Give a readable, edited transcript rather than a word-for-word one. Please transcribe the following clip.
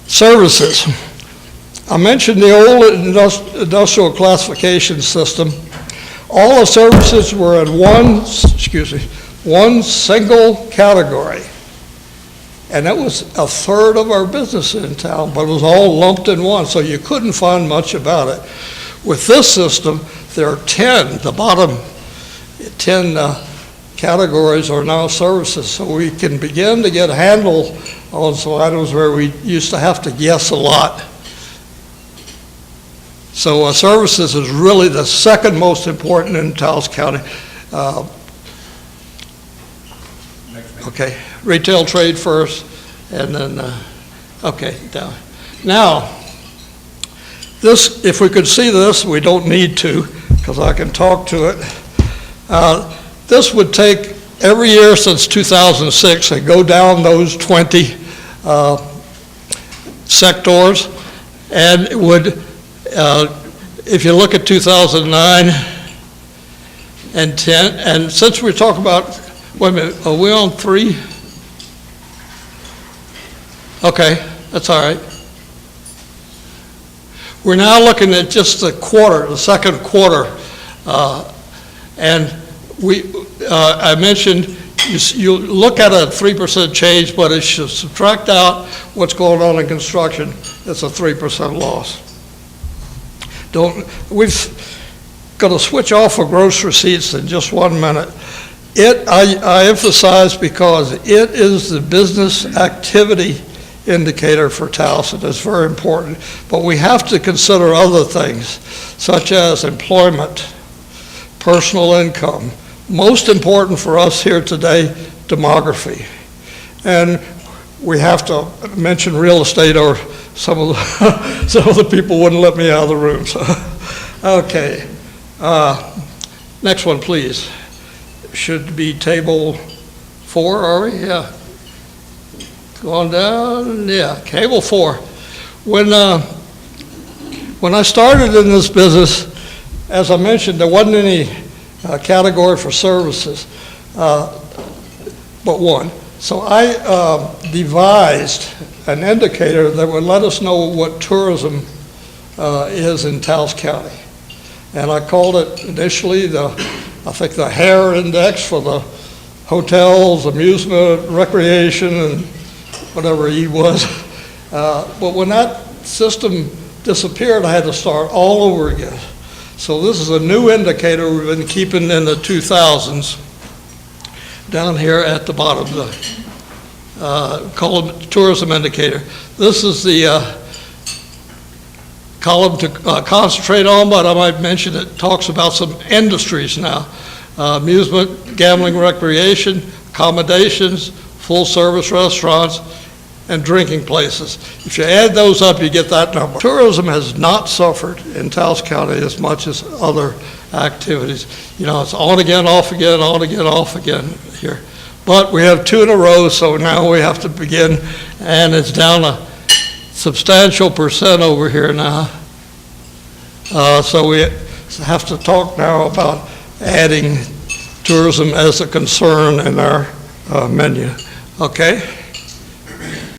Services. I mentioned the old industrial classification system. All the services were in one single category. And that was a third of our business in town, but it was all lumped in one, so you couldn't find much about it. With this system, there are 10, the bottom 10 categories are now services, so we can begin to get a handle on some items where we used to have to guess a lot. So services is really the second most important in Taos County. Okay, retail trade first, and then, okay, down. Now, this, if we could see this, we don't need to, because I can talk to it. This would take every year since 2006 and go down those 20 sectors, and it would, if you look at 2009 and 10, and since we're talking about, wait a minute, are we on 3? Okay, that's all right. We're now looking at just the quarter, the second quarter, and I mentioned you look at a 3% change, but if you subtract out what's going on in construction, it's a 3% loss. We've got to switch off of gross receipts in just 1 minute. I emphasize because it is the business activity indicator for Taos. It is very important, but we have to consider other things such as employment, personal income. Most important for us here today, demography. And we have to mention real estate, or some of the people wouldn't let me out of the room. So, okay, next one, please. Should be table 4, are we? Yeah. Going down, yeah, table 4. When I started in this business, as I mentioned, there wasn't any category for services, but one. So I devised an indicator that would let us know what tourism is in Taos County. And I called it initially I think the HARE index for the hotels, amusement, recreation, and whatever E was. But when that system disappeared, I had to start all over again. So this is a new indicator we've been keeping in the 2000s down here at the bottom, the column tourism indicator. This is the column to concentrate on, but I might mention it talks about some industries now. Amusement, gambling, recreation, accommodations, full service restaurants, and drinking places. If you add those up, you get that number. Tourism has not suffered in Taos County as much as other activities. You know, it's on again, off again, on again, off again here. But we have 2 in a row, so now we have to begin, and it's down a substantial percent over here now. So we have to talk now about adding tourism as a concern in our menu. Okay?